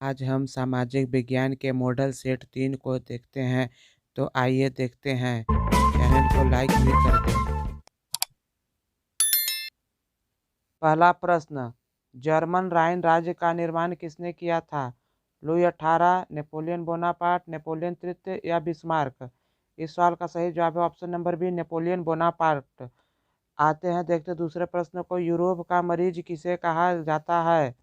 आज हम सामाजिक विज्ञान के मॉडल सेट 3 को देखते हैं। तो आइए देखते हैं। चैनल को लाइक भी कर दें। पहला प्रश्न, जर्मन राइन राज्य का निर्माण किसने किया था? लुई 18, नेपोलियन बोनापार्ट, नेपोलियन तृतीय या बिस्मार्क? इस सवाल का सही जवाब है option number B, Napoleon Bonaparte. आते हैं देखते दूसरे प्रश्न को। यूरोप का मरीज किसे कहा जाता है?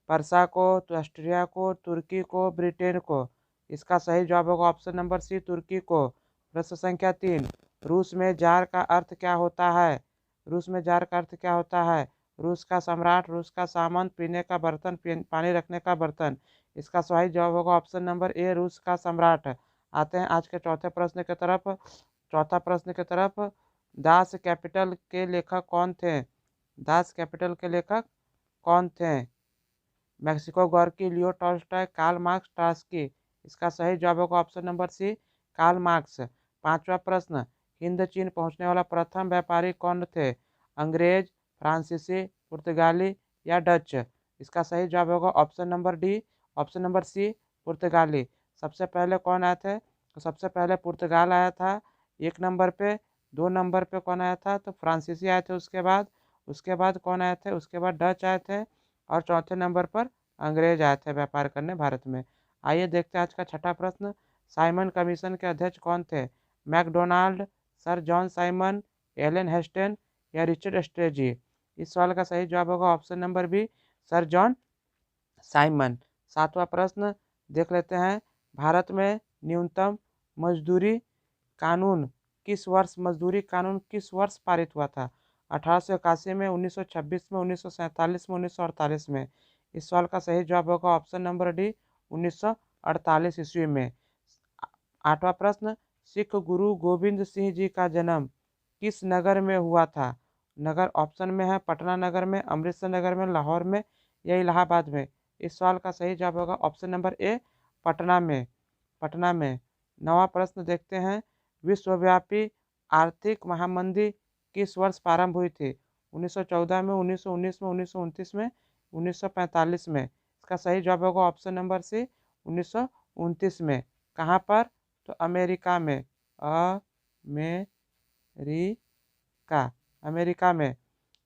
वर्षा को, ऑस्ट्रिया को, तुर्की को, ब्रिटेन को? इसका सही जवाब होगा ऑप्शन नंबर सी, तुर्की को। प्रश्न संख्या 3, रूस में जार का अर्थ क्या होता है? रूस में जार का अर्थ क्या होता है? रूस का सम्राट, रूस का सामंत, पीने का बर्तन, पानी रखने का बर्तन? इसका सही जवाब होगा ऑप्शन नंबर ए, रूस का सम्राट। आते हैं आज के चौथे प्रश्न की तरफ। चौथा प्रश्न की तरफ, दास कैपिटल के लेखक कौन थे? दास कैपिटल के लेखक कौन थे? Mexico Gorky, Leo Tolstoy, Karl Marx, Trotsky? इसका सही जवाब होगा option number C, Karl Marx. पांचवा प्रश्न, हिंद चीन पहुंचने वाला प्रथम व्यापारी कौन थे? अंग्रेज, फ्रांसीसी, पुर्तगाली या डच? इसका सही जवाब होगा option number D, option number C, पुर्तगाली। सबसे पहले कौन आए थे? तो सबसे पहले पुर्तगाल आया था एक नंबर पे। दो नंबर पे कौन आया था? तो फ्रांसीसी आए थे। उसके बाद कौन आए थे? उसके बाद डच आए थे। और चौथे नंबर पर अंग्रेज आए थे व्यापार करने भारत में। आइए देखते हैं आज का छठा प्रश्न, साइमन कमीशन के अध्यक्ष कौन थे? MacDonald, sir John Simon, Allen Heston या रिचर्ड स्ट्रेजी? इस सवाल का सही जवाब होगा option number B, sir John Simon. सातवां प्रश्न देख लेते हैं, भारत में न्यूनतम मजदूरी कानून मजदूरी कानून किस वर्ष पारित हुआ था? 1881 में, 1926 में, 1947 में, 1948 में? इस सवाल का सही जवाब होगा ऑप्शन नंबर डी, 1948 ईस्वी में। आठवां प्रश्न, सिख गुरु गोविंद सिंह जी का जन्म किस नगर में हुआ था? नगर ऑप्शन में है पटना नगर में, अमृतसर नगर में, लाहौर में या इलाहाबाद में? इस सवाल का सही जवाब होगा ऑप्शन नंबर ए, पटना में। पटना में। नवा प्रश्न देखते हैं, विश्वव्यापी आर्थिक महामंदी किस वर्ष प्रारंभ हुई थी? 1914 में, 1919 में, 1929 में, 1945 में? इसका सही जवाब होगा ऑप्शन नंबर सी, 1929 में। कहाँ पर? तो अमेरिका में। अमेरिका, अमेरिका में।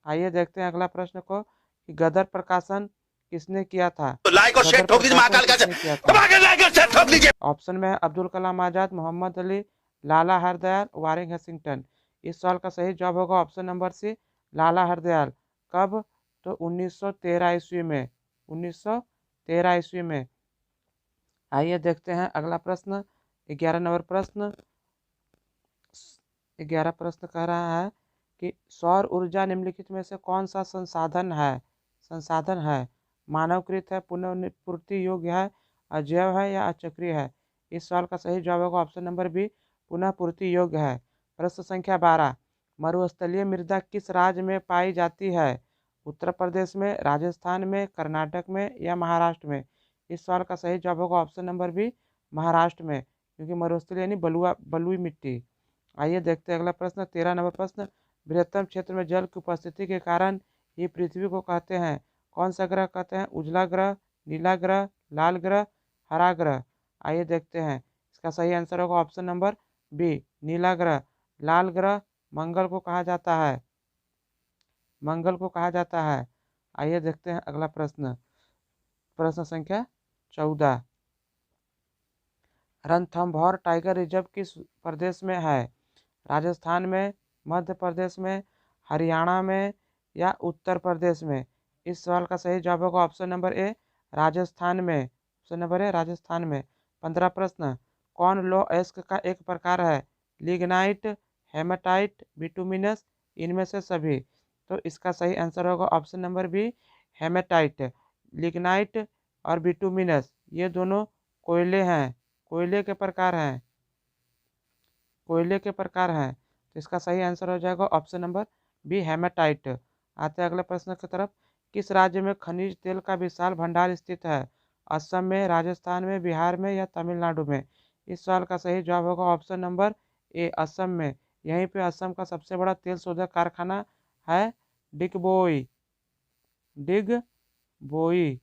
आइए देखते हैं अगला प्रश्न को, कि गदर प्रकाशन किसने किया था? तो लाइक और शेयर गदर ठोक दीजिए प्रकाशन महाकाल का किसने किया था? लाइक और शेयर ठोक दीजिए। ऑप्शन में है अब्दुल कलाम आज़ाद, मोहम्मद अली, लाला हरदयाल, वारिंग हेसिंगटन? इस सवाल का सही जवाब होगा ऑप्शन नंबर सी, लाला हरदयाल। कब? तो 1913 ईस्वी में। 1913 ईस्वी में। आइए देखते हैं अगला प्रश्न, 11 नंबर प्रश्न। 11 प्रश्न कह रहा है कि सौर ऊर्जा निम्नलिखित में से कौन सा संसाधन है? मानवकृत है, पुनर्पूर्ति योग्य है, अजैव है या अचक्रीय है? इस सवाल का सही जवाब होगा ऑप्शन नंबर बी, पुनः पूर्ति योग्य है। प्रश्न संख्या 12, मरुस्थलीय मृदा किस राज्य में पाई जाती है? उत्तर प्रदेश में, राजस्थान में, कर्नाटक में या महाराष्ट्र में? इस सवाल का सही जवाब होगा ऑप्शन नंबर बी, महाराष्ट्र में, क्योंकि मरुस्थलीय यानी बलुई मिट्टी। आइए देखते हैं अगला प्रश्न, 13 नंबर प्रश्न, बृहत्तम क्षेत्र में जल की उपस्थिति के कारण ये पृथ्वी को कहते हैं, कौन सा ग्रह कहते हैं? उजला ग्रह, नीला ग्रह, लाल ग्रह, हरा ग्रह? आइए देखते हैं, इसका सही आंसर होगा ऑप्शन नंबर बी, नीला ग्रह। लाल ग्रह मंगल को कहा जाता है, मंगल को कहा जाता है। आइए देखते हैं अगला प्रश्न, प्रश्न संख्या 14, रणथंभौर टाइगर रिजर्व किस प्रदेश में है? राजस्थान में, मध्य प्रदेश में, हरियाणा में या उत्तर प्रदेश में? इस सवाल का सही जवाब होगा ऑप्शन नंबर ए, राजस्थान में। ऑप्शन नंबर ए, राजस्थान में। 15 प्रश्न, कौन लौह अयस्क का एक प्रकार है? लिग्नाइट, हेमाटाइट, बिटुमिनस, इनमें से सभी? तो इसका सही आंसर होगा option number B, hematite. Lignite और बिटुमिनस ये दोनों कोयले हैं, कोयले के प्रकार हैं, कोयले के प्रकार हैं। तो इसका सही आंसर हो जाएगा ऑप्शन नंबर बी, हेमाटाइट। आते हैं अगले प्रश्न की तरफ, किस राज्य में खनिज तेल का विशाल भंडार स्थित है? असम में, राजस्थान में, बिहार में या तमिलनाडु में? इस सवाल का सही जवाब होगा ऑप्शन नंबर ए, असम में। यहीं पे असम का सबसे बड़ा तेल शोधक कारखाना है, डिगबोई, डिगबोई।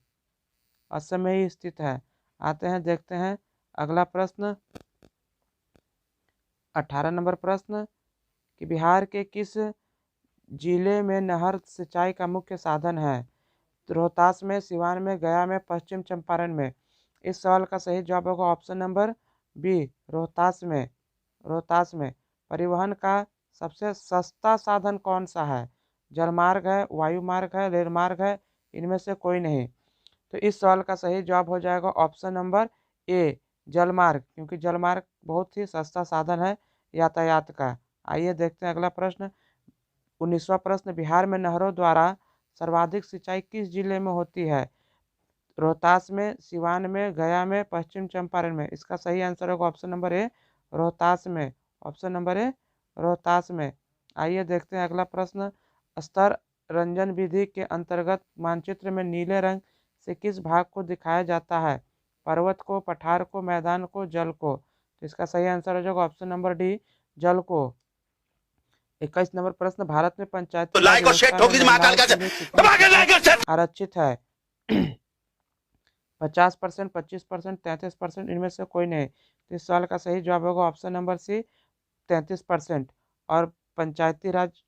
असम में ही स्थित है। आते हैं, देखते हैं अगला प्रश्न, 18 नंबर प्रश्न कि बिहार के किस जिले में नहर सिंचाई का मुख्य साधन है? रोहतास में, सिवान में, गया में, पश्चिम चंपारण में। इस सवाल का सही जवाब होगा ऑप्शन नंबर बी, रोहतास में। रोहतास में। परिवहन का सबसे सस्ता साधन कौन सा है? जलमार्ग है, वायु मार्ग है, रेल मार्ग है, इनमें से कोई नहीं। तो इस सवाल का सही जवाब हो जाएगा ऑप्शन नंबर ए, जलमार्ग, क्योंकि जलमार्ग बहुत ही सस्ता साधन है यातायात का। आइए देखते हैं अगला प्रश्न, 19वां प्रश्न, बिहार में नहरों द्वारा सर्वाधिक सिंचाई किस जिले में होती है? रोहतास में, सिवान में, गया में, पश्चिम चंपारण में। इसका सही आंसर होगा ऑप्शन नंबर ए, रोहतास में। ऑप्शन नंबर ए, रोहतास में। आइए देखते हैं अगला प्रश्न, स्तर रंजन विधि के अंतर्गत मानचित्र में नीले रंग से किस भाग को दिखाया जाता है? पर्वत को, पठार को, मैदान को, जल को। तो इसका सही आंसर हो जाएगा ऑप्शन नंबर डी, जल को। 21 नंबर प्रश्न, भारत में पंचायती राज व्यवस्था में महिलाओं के लिए कितनी सीटें आरक्षित है? 50%, 25%, 33%, इनमें से कोई नहीं। तो इस सवाल का सही जवाब होगा ऑप्शन नंबर सी, 33%। और पंचायती राज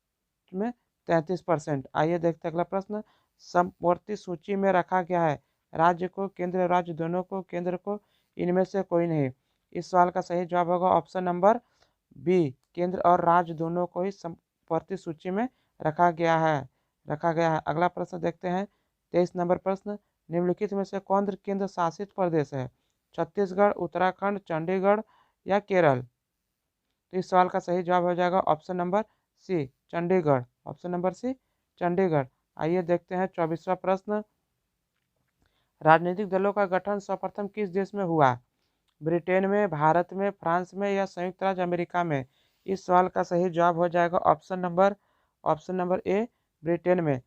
में 33%। आइए देखते हैं अगला प्रश्न, समवर्ती सूची में रखा गया है राज्य को, केंद्र राज्य दोनों को, केंद्र को, इनमें से कोई नहीं। इस सवाल का सही जवाब होगा ऑप्शन नंबर बी, केंद्र और राज्य दोनों को ही समवर्ती सूची में रखा गया है। अगला प्रश्न देखते हैं, 23 नंबर प्रश्न, निम्नलिखित में से कौन केंद्र शासित प्रदेश है? छत्तीसगढ़, उत्तराखंड, चंडीगढ़ या केरल। तो इस सवाल का सही जवाब हो जाएगा option number C, Chandigarh. Option number C, Chandigarh. आइए देखते हैं 24वां प्रश्न, राजनीतिक दलों का गठन सर्वप्रथम किस देश में हुआ? ब्रिटेन में, भारत में, फ्रांस में या संयुक्त राज्य अमेरिका में। इस सवाल का सही जवाब हो जाएगा ऑप्शन नंबर ए, ब्रिटेन में।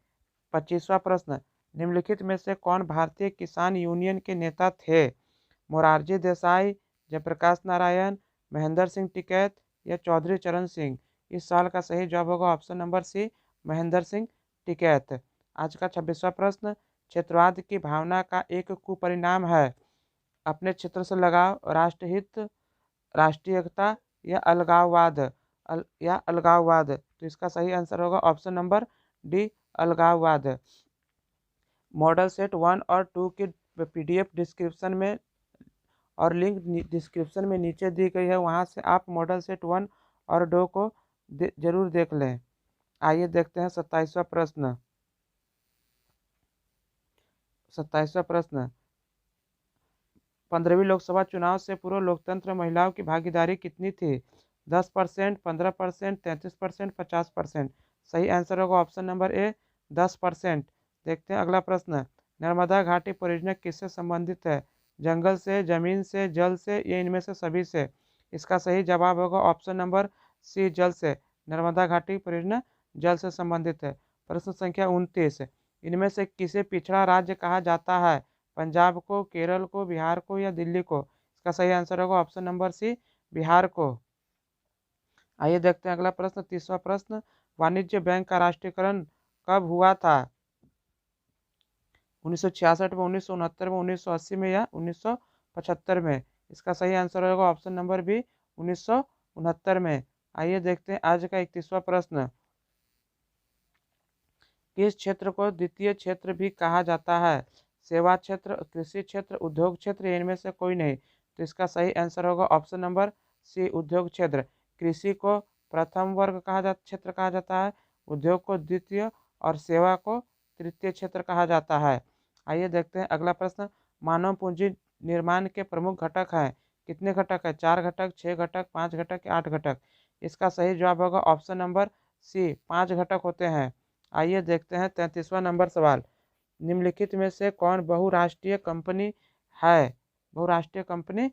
25वां प्रश्न, निम्नलिखित में से कौन भारतीय किसान यूनियन के नेता थे? मोरारजी देसाई, जयप्रकाश नारायण, महेंद्र सिंह टिकैत या चौधरी चरण सिंह। इस सवाल का सही जवाब होगा option number C, Mahendra Singh Tikait. आज का 26वां प्रश्न, क्षेत्रवाद की भावना का एक कुपरिणाम है? अपने क्षेत्र से लगाव, राष्ट्रहित, राष्ट्रीय एकता या अलगाववाद। तो इसका सही आंसर होगा ऑप्शन नंबर डी, अलगाववाद। मॉडल सेट 1 और 2 की पीडीएफ डिस्क्रिप्शन में और लिंक डिस्क्रिप्शन में नीचे दी गई है, वहां से आप मॉडल सेट 1 और 2 को जरूर देख लें। आइए देखते हैं 27वां प्रश्न। 27वां प्रश्न, 15वीं लोकसभा चुनाव से पूर्व लोकतंत्र में महिलाओं की भागीदारी कितनी थी? 10%, 15%, 33%, 50%। सही आंसर होगा ऑप्शन नंबर ए, 10%। देखते हैं अगला प्रश्न, नर्मदा घाटी परियोजना किससे संबंधित है? जंगल से, जमीन से, जल से या इनमें से सभी से। इसका सही जवाब होगा ऑप्शन नंबर सी, जल से। नर्मदा घाटी परियोजना जल से संबंधित है। प्रश्न संख्या 29, इनमें से किसे पिछड़ा राज्य कहा जाता है? पंजाब को, केरल को, बिहार को या दिल्ली को। इसका सही आंसर होगा ऑप्शन नंबर सी, बिहार को। आइए देखते हैं अगला प्रश्न, 30वां प्रश्न, वाणिज्य बैंक का राष्ट्रीयकरण कब हुआ था? 1966 में, 1969 में, 1980 में या 1975 में। इसका सही आंसर होगा ऑप्शन नंबर बी, 1969 में। आइए देखते हैं आज का 31वां प्रश्न, किस क्षेत्र को द्वितीय क्षेत्र भी कहा जाता है? सेवा क्षेत्र, कृषि क्षेत्र, उद्योग क्षेत्र, इनमें से कोई नहीं। तो इसका सही आंसर होगा ऑप्शन नंबर सी, उद्योग क्षेत्र। कृषि को प्रथम वर्ग क्षेत्र कहा जाता है, उद्योग को द्वितीय और सेवा को तृतीय क्षेत्र कहा जाता है। आइए देखते हैं अगला प्रश्न, मानव पूंजी निर्माण के प्रमुख घटक हैं? कितने घटक है? 4 घटक, 6 घटक, 5 घटक या 8 घटक। इसका सही जवाब होगा ऑप्शन नंबर सी, 5 घटक होते हैं। आइए देखते हैं 33वां नंबर सवाल, निम्नलिखित में से कौन बहुराष्ट्रीय कंपनी है? बहुराष्ट्रीय कंपनी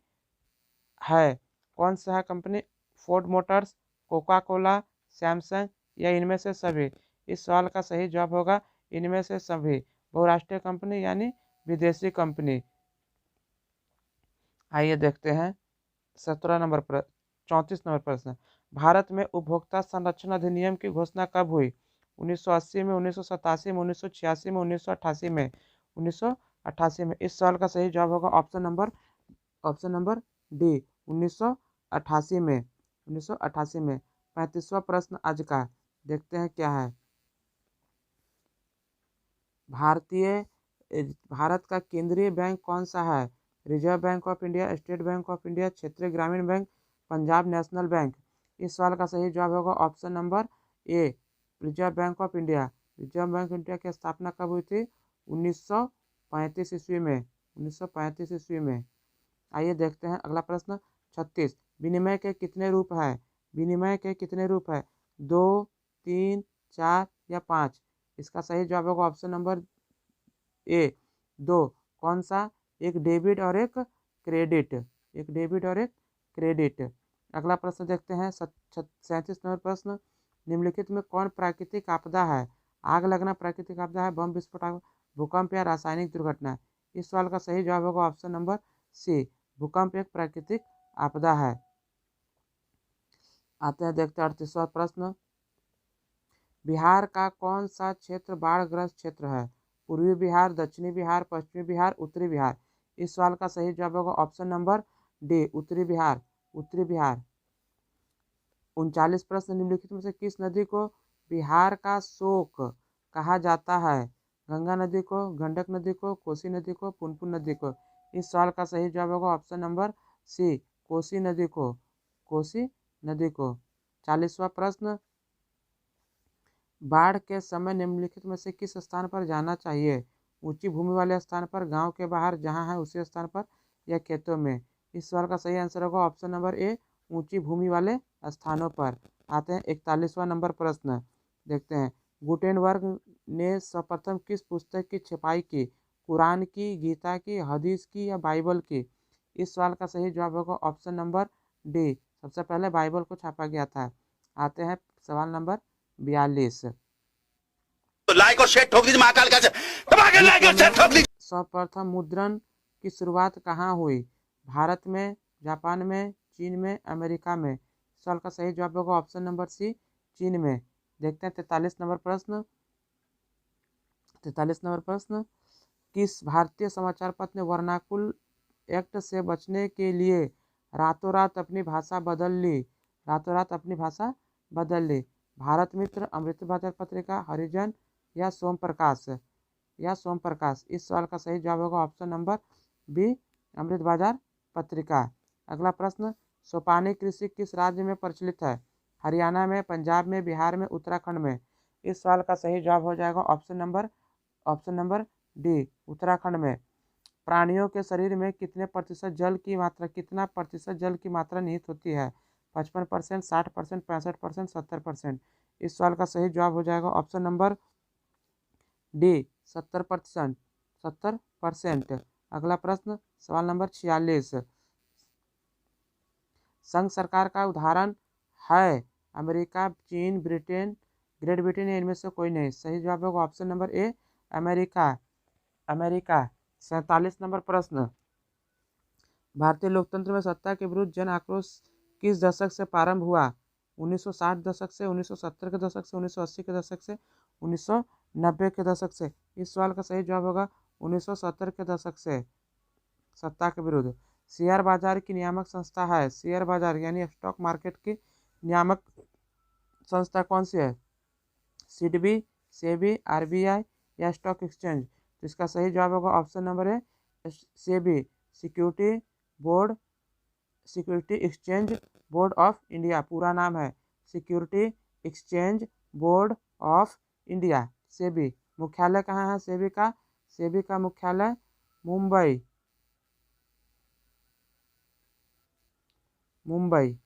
है, कौन सा है company? Ford Motors, Coca Cola, Samsung या इनमें से सभी। इस सवाल का सही जवाब होगा इनमें से सभी। बहुराष्ट्रीय कंपनी यानी विदेशी कंपनी। आइए देखते हैं 34 नंबर प्रश्न, भारत में उपभोक्ता संरक्षण अधिनियम की घोषणा कब हुई? 1980 में, 1987 में, 1986 में, 1988 में। 1988 में। इस सवाल का सही जवाब होगा ऑप्शन नंबर डी 1988 में। 1988 में। 35वां प्रश्न आज का देखते हैं क्या है। भारत का केंद्रीय बैंक कौन सा है? Reserve bank of India, state bank of India, क्षेत्रीय ग्रामीण बैंक, पंजाब नेशनल बैंक। इस सवाल का सही जवाब होगा option number a reserve bank of India. Reserve bank of India की स्थापना कब हुई थी? 1935 ईस्वी में। 1935 ईस्वी में। आइए देखते हैं अगला प्रश्न 36। विनिमय के कितने रूप हैं? विनिमय के कितने रूप हैं? 2, 3, 4 या 5? इसका सही जवाब होगा ऑप्शन नंबर ए 2। कौन सा? एक डेबिट और एक क्रेडिट। एक डेबिट और एक क्रेडिट। अगला प्रश्न देखते हैं 37 नंबर प्रश्न। निम्नलिखित में कौन प्राकृतिक आपदा है? आग लगना प्राकृतिक आपदा है, बम विस्फोट, भूकंप या रासायनिक दुर्घटना। इस सवाल का सही जवाब होगा ऑप्शन नंबर सी भूकंप एक प्राकृतिक आपदा है। आते हैं देखते हैं 38वां प्रश्न। बिहार का कौन सा क्षेत्र बाढ़ग्रस्त क्षेत्र है? पूर्वी बिहार, दक्षिणी बिहार, पश्चिमी बिहार, उत्तरी बिहार। इस सवाल का सही जवाब होगा ऑप्शन नंबर डी उत्तरी बिहार। उत्तरी बिहार। 39 प्रश्न। निम्नलिखित में से किस नदी को बिहार का शोक कहा जाता है? गंगा नदी को, गंडक नदी को, कोसी नदी को, पुनपुन नदी को। इस सवाल का सही जवाब होगा ऑप्शन नंबर सी कोसी नदी को। कोसी नदी को। 40वां प्रश्न। बाढ़ के समय निम्नलिखित में से किस स्थान पर जाना चाहिए? ऊंची भूमि वाले स्थान पर, गांव के बाहर जहां है उसी स्थान पर, या खेतों में? इस सवाल का सही आंसर होगा ऑप्शन नंबर ए ऊंची भूमि वाले स्थानों पर। आते हैं 41वां नंबर प्रश्न देखते हैं। गुटेनबर्ग ने सर्वप्रथम किस पुस्तक की छपाई की? कुरान की, गीता की, हदीस की या बाइबल की? इस सवाल का सही जवाब होगा ऑप्शन नंबर डी सबसे पहले बाइबल को छापा गया था। आते हैं सवाल नंबर 42। लाइक और शेयर ठोक दीजिए महाकाल का लाइक और शेयर ठोक दीजिए। सर्वप्रथम मुद्रण की शुरुआत कहाँ हुई? भारत में, जापान में, चीन में, अमेरिका में? सवाल का सही जवाब होगा ऑप्शन नंबर सी चीन में। देखते हैं 43 नंबर प्रश्न। 43 नंबर प्रश्न। किस भारतीय समाचार पत्र ने वर्नाकुल एक्ट से बचने के लिए रातों रात अपनी भाषा बदल ली? रातों रात अपनी भाषा बदल ली। भारत मित्र, अमृत बाजार पत्रिका, हरिजन या सोम प्रकाश? इस सवाल का सही जवाब होगा ऑप्शन नंबर बी अमृत बाजार पत्रिका। अगला प्रश्न। सोपानी कृषि किस राज्य में प्रचलित है? हरियाणा में, पंजाब में, बिहार में, उत्तराखंड में? इस सवाल का सही जवाब हो जाएगा ऑप्शन नंबर डी उत्तराखंड में। प्राणियों के शरीर में कितना प्रतिशत जल की मात्रा निहित होती है? 55%, 60%, 65%, 70%? इस सवाल का सही जवाब हो जाएगा ऑप्शन नंबर डी 70%। 70%। अगला प्रश्न सवाल नंबर 46। संघ सरकार का उदाहरण है अमेरिका, चीन, ब्रिटेन, ग्रेट ब्रिटेन या इनमें से कोई नहीं? सही जवाब होगा option number A America. America. 47 number प्रश्न। भारतीय लोकतंत्र में सत्ता के विरुद्ध जन आक्रोश किस दशक से प्रारंभ हुआ? 1960 दशक से, 1970 के दशक से, 1980 के दशक से, 1990 के दशक से? इस सवाल का सही जवाब होगा 1970 के दशक से। सत्ता के विरुद्ध। शेयर बाजार की नियामक संस्था है? शेयर बाजार यानी स्टॉक मार्केट की नियामक संस्था कौन सी है? सिडबी, सेबी, आरबीआई या स्टॉक एक्सचेंज? तो इसका सही जवाब होगा option number A SEBI security exchange board of India. पूरा नाम है security exchange board of India. SEBI. मुख्यालय कहाँ है सेबी का? सेबी का मुख्यालय मुंबई। मुंबई।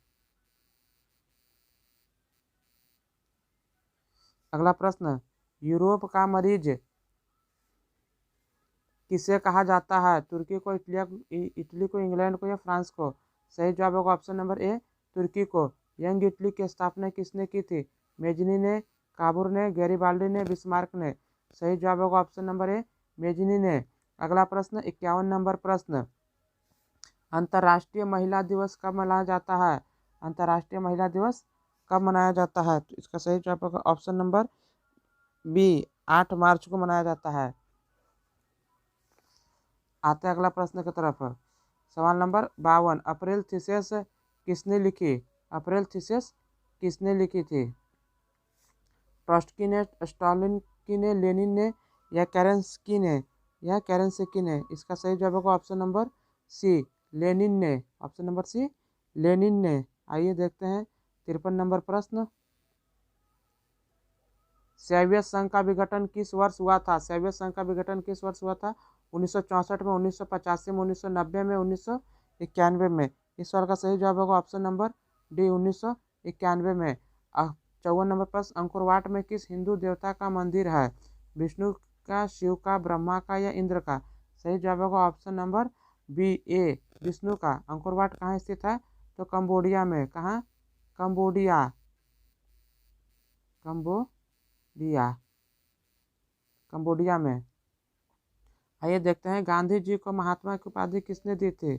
अगला प्रश्न। यूरोप का मरीज किसे कहा जाता है? तुर्की को, इटली को, इंग्लैंड को या फ्रांस को? सही जवाब होगा ऑप्शन नंबर ए तुर्की को। यंग इटली की स्थापना किसने की थी? मेजनी ने, काबूर ने, गैरिबाल्डी ने, बिस्मार्क ने? सही जवाब होगा ऑप्शन नंबर ए मेजनी ने। अगला प्रश्न 51 नंबर प्रश्न। अंतर्राष्ट्रीय महिला दिवस कब मनाया जाता है? अंतर्राष्ट्रीय महिला दिवस कब मनाया जाता है? तो इसका सही जवाब होगा ऑप्शन नंबर बी 8 मार्च को मनाया जाता है। आते हैं अगला प्रश्न की तरफ। सवाल नंबर 52, अप्रैल थीसिस किसने लिखी? अप्रैल थीसिस किसने लिखी थी? ट्रॉट्स्की ने, स्टालिन ने, लेनिन ने या केरेंस्की ने? या केरेंस्की ने? इसका सही जवाब होगा ऑप्शन नंबर सी, लेनिन ने। ऑप्शन नंबर सी, लेनिन ने। आइए देखते हैं 53 नंबर प्रश्न। सोवियत संघ का विघटन किस वर्ष हुआ था? सोवियत संघ का विघटन किस वर्ष हुआ था? 1964 में, 1985 में, 1990 में, 1991 में? इस सवाल का सही जवाब होगा ऑप्शन नंबर डी, 1991 में। 54 नंबर प्रश्न, अंकुरवाट में किस हिंदू देवता का मंदिर है? विष्णु का, शिव का, ब्रह्मा का या इंद्र का? सही जवाब होगा ऑप्शन नंबर बी, ए, विष्णु का। अंकुरवाट कहाँ स्थित है? तो कंबोडिया में। कहाँ? कंबोडिया, कंबोडिया में। आइए देखते हैं गांधी जी को महात्मा की उपाधि किसने दी थी?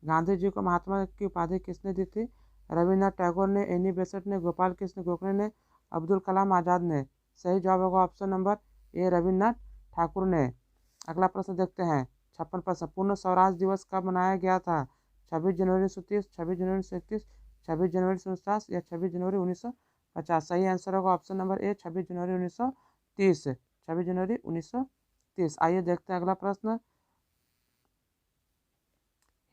गांधी जी को महात्मा की उपाधि किसने दी थी? रविन्द्रनाथ टैगोर ने, एनी बेसेंट ने, गोपाल कृष्ण गोखले ने, अब्दुल कलाम आज़ाद ने? सही जवाब होगा option number A, Rabindranath Thakur ने। अगला प्रश्न देखते हैं 56 प्रश्न, पूर्ण स्वराज दिवस कब मनाया गया था? 26 जनवरी 1930, 26 जनवरी 1931, 26 जनवरी 1949 या 26 जनवरी 1950? सही आंसर होगा ऑप्शन नंबर ए, 26 जनवरी 1930। 26 जनवरी 1930। आइए देखते हैं अगला प्रश्न।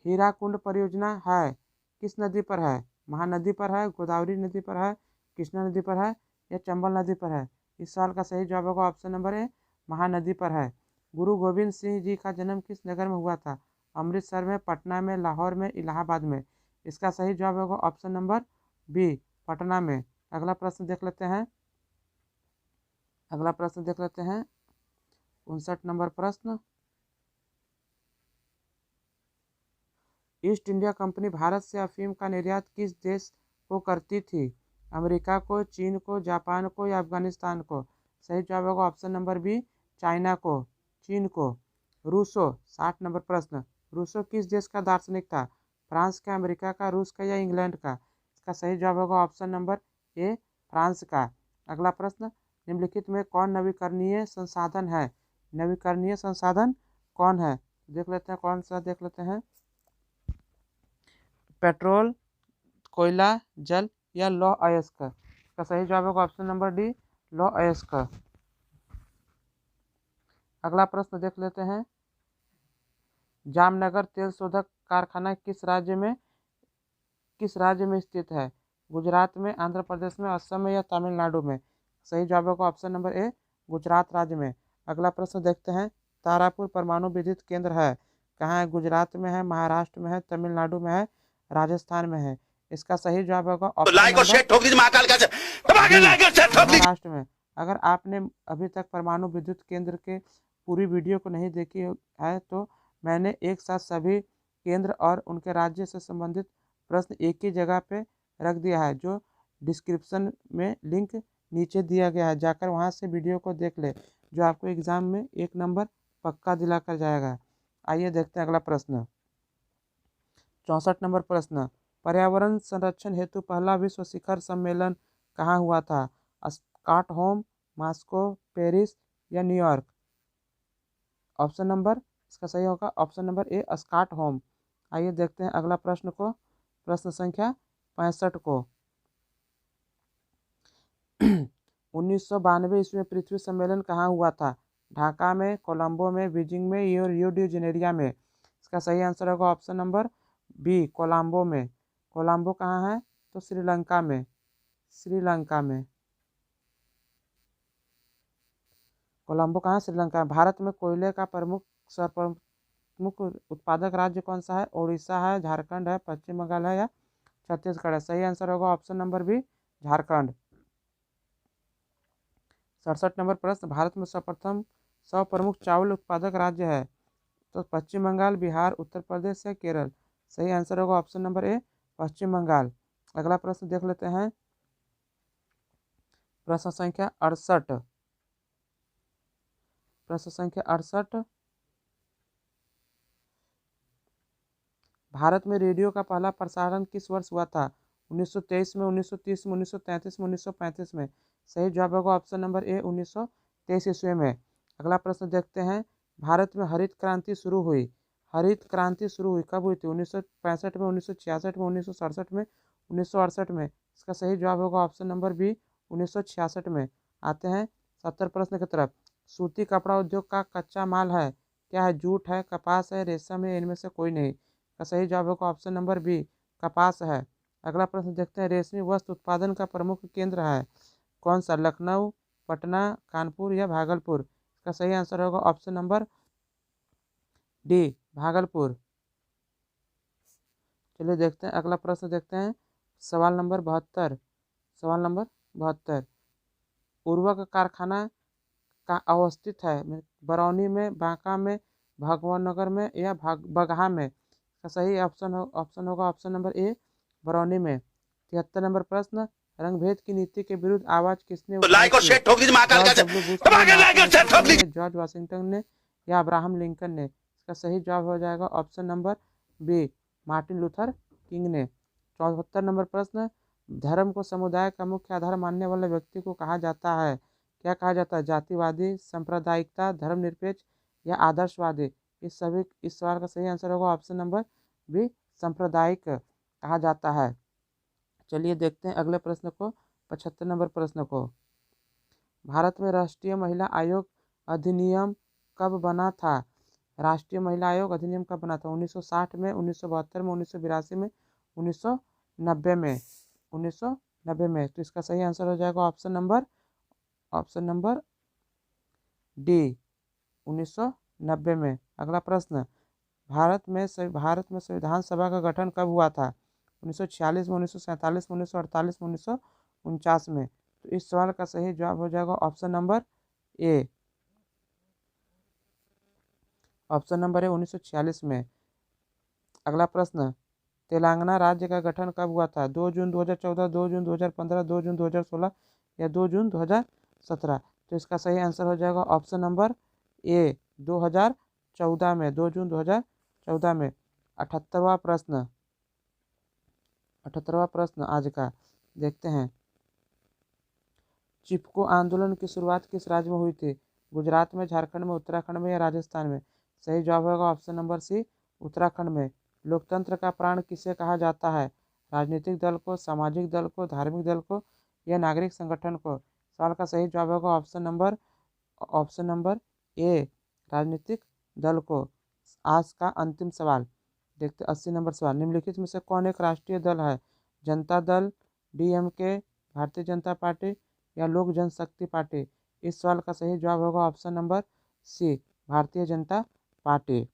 हीराकुंड परियोजना है किस नदी पर है? महानदी पर है, गोदावरी नदी पर है, कृष्णा नदी पर है या चंबल नदी पर है? इस सवाल का सही जवाब होगा ऑप्शन नंबर ए, महानदी पर है। गुरु गोविंद सिंह जी का जन्म किस नगर में हुआ था? अमृतसर में, पटना में, लाहौर में, इलाहाबाद में? इसका सही जवाब होगा ऑप्शन नंबर बी, पटना में। अगला प्रश्न देख लेते हैं। 59 नंबर प्रश्न, ईस्ट इंडिया कंपनी भारत से अफीम का निर्यात किस देश को करती थी? अमेरिका को, चीन को, जापान को या अफगानिस्तान को? सही जवाब होगा ऑप्शन नंबर बी, चाइना को, चीन को। रूसो, 60 नंबर प्रश्न, रूसो किस देश का दार्शनिक था? फ्रांस का, अमेरिका का, रूस का या इंग्लैंड का? इसका सही जवाब होगा ऑप्शन नंबर ए, फ्रांस का। अगला प्रश्न, निम्नलिखित में कौन नवीकरणीय संसाधन है? नवीकरणीय संसाधन कौन है? देख लेते हैं कौन सा, देख लेते हैं। पेट्रोल, कोयला, जल या लौह अयस्क? इसका सही जवाब होगा ऑप्शन नंबर डी, लौह अयस्क। अगला प्रश्न देख लेते हैं। जामनगर तेल शोधक कारखाना किस राज्य में स्थित है? गुजरात में, आंध्र प्रदेश में, असम में या तमिलनाडु में? सही जवाब होगा ऑप्शन नंबर ए, गुजरात राज्य में। अगला प्रश्न देखते हैं। तारापुर परमाणु विद्युत केंद्र है कहाँ है? गुजरात में है, महाराष्ट्र में है, तमिलनाडु में है, राजस्थान में है? इसका सही जवाब होगा तो ऑप्शन लाइक और शेयर नंबर ठोक दीजिए महाकाल का दबा के लाइक और शेयर ठोक दीजिए। महाराष्ट्र में। अगर आपने अभी तक परमाणु विद्युत केंद्र के पूरी वीडियो को नहीं देखी है तो मैंने एक साथ सभी केंद्र और उनके राज्य से संबंधित प्रश्न एक ही जगह पे रख दिया है, जो डिस्क्रिप्शन में लिंक नीचे दिया गया है। जाकर वहाँ से वीडियो को देख ले, जो आपको एग्ज़ाम में 1 नंबर पक्का दिला कर जाएगा। आइए देखते हैं अगला प्रश्न। 64 नंबर प्रश्न, पर्यावरण संरक्षण हेतु पहला विश्व शिखर सम्मेलन कहाँ हुआ था? स्टॉकहोम, मॉस्को, पेरिस या न्यूयॉर्क? ऑप्शन नंबर, इसका सही होगा ऑप्शन नंबर ए, स्टॉकहोम। आइए देखते हैं अगला प्रश्न को, प्रश्न संख्या 65 को। 1992 ईस्वी में पृथ्वी सम्मेलन कहाँ हुआ था? ढाका में, कोलंबो में, बीजिंग में या रियो डी जेनेरिया में? इसका सही आंसर होगा ऑप्शन नंबर बी, कोलंबो में। कोलंबो कहाँ है? तो श्रीलंका में, श्रीलंका में। कोलंबो कहाँ? श्रीलंका में। भारत में कोयले का प्रमुख उत्पादक राज्य कौन सा है? उड़ीसा है, झारखंड है, पश्चिम बंगाल है या छत्तीसगढ़ है? सही आंसर होगा option number B, Jharkhand. 67 number प्रश्न, भारत में सर्वप्रथम 100 प्रमुख चावल उत्पादक राज्य है? तो पश्चिम बंगाल, बिहार, उत्तर प्रदेश या केरल? सही आंसर होगा ऑप्शन नंबर ए, पश्चिम बंगाल। अगला प्रश्न देख लेते हैं। प्रश्न संख्या 68। प्रश्न संख्या 68, भारत में रेडियो का पहला प्रसारण किस वर्ष हुआ था? 1923 में, 1930 में, 1933 में, 1935 में? सही जवाब होगा ऑप्शन नंबर ए, 1923 ईस्वी में। अगला प्रश्न देखते हैं। भारत में हरित क्रांति शुरू हुई? हरित क्रांति शुरू हुई कब हुई थी? 1965 में, 1966 में, 1967 में, 1968 में। इसका सही जवाब होगा ऑप्शन नंबर बी 1966 में। आते हैं 70 प्रश्न की तरफ। सूती कपड़ा उद्योग का कच्चा माल है, क्या है? जूट है, कपास है, रेशम है, इनमें से कोई नहीं। इसका सही जवाब होगा ऑप्शन नंबर बी कपास है। अगला प्रश्न देखते हैं, रेशमी वस्त्र उत्पादन का प्रमुख केंद्र है कौन सा? लखनऊ, पटना, कानपुर या भागलपुर। इसका सही आंसर होगा ऑप्शन नंबर डी भागलपुर। चलिए देखते हैं अगला प्रश्न देखते हैं, सवाल नंबर 72। सवाल नंबर 72, उर्वरक कारखाना का अवस्थित है बरौनी में, बांका में, भगवाननगर में या बगहा में। इसका सही ऑप्शन होगा ऑप्शन नंबर ए बरौनी में। 73 नंबर प्रश्न, रंगभेद की नीति के विरुद्ध आवाज किसने उठाई लाइक और थी? शेयर ठोक दीजिए महाकाल का जॉर्ज डब्ल्यू बुश ने, दबा के लाइक मार्टिन और शेयर लूथर ठोक किंग दीजिए। ने, जॉर्ज वाशिंगटन ने या अब्राहम लिंकन ने। इसका सही जवाब हो जाएगा option number B Martin Luther King ने। 74 नंबर प्रश्न, धर्म को समुदाय का मुख्य आधार मानने वाले व्यक्ति को कहा जाता है, क्या कहा जाता है? जातिवादी, सांप्रदायिकता, धर्मनिरपेक्ष या आदर्शवादी। इस सवाल का सही आंसर होगा ऑप्शन नंबर बी सांप्रदायिक कहा जाता है। चलिए देखते हैं अगले प्रश्न को, 75 नंबर प्रश्न को। भारत में राष्ट्रीय महिला आयोग अधिनियम कब बना था? राष्ट्रीय महिला आयोग अधिनियम कब बना था? 1960 में, 1972 में, 1982 में, 1990 में। 1990 में। तो इसका सही आंसर हो जाएगा ऑप्शन नंबर डी 1990 में। अगला प्रश्न, भारत में संविधान सभा का गठन कब हुआ था? 1946 में, 1947 में, 1948 में, 1949 में। तो इस सवाल का सही जवाब हो जाएगा ऑप्शन नंबर ए 1946 में। अगला प्रश्न, तेलंगाना राज्य का गठन कब हुआ था? 2 जून 2014, 2 जून 2015, 2 जून 2016 या 2 जून 2017। तो इसका सही आंसर हो जाएगा ऑप्शन नंबर ए 2014 में, 2 जून 2014 में। 78वां प्रश्न आज का देखते हैं, चिपको आंदोलन की शुरुआत किस राज्य में हुई थी? गुजरात में, झारखंड में, उत्तराखंड में या राजस्थान में। सही जवाब होगा ऑप्शन नंबर सी उत्तराखंड में। लोकतंत्र का प्राण किसे कहा जाता है? राजनीतिक दल को, सामाजिक दल को, धार्मिक दल को या नागरिक संगठन को। सवाल का सही जवाब होगा ऑप्शन नंबर ए राजनीतिक दल को। आज का अंतिम सवाल देखते 80 नंबर सवाल, निम्नलिखित में से कौन एक राष्ट्रीय दल है? जनता दल, डीएमके, भारतीय जनता पार्टी या लोक जनशक्ति पार्टी। इस सवाल का सही जवाब होगा ऑप्शन नंबर सी भारतीय जनता पार्टी।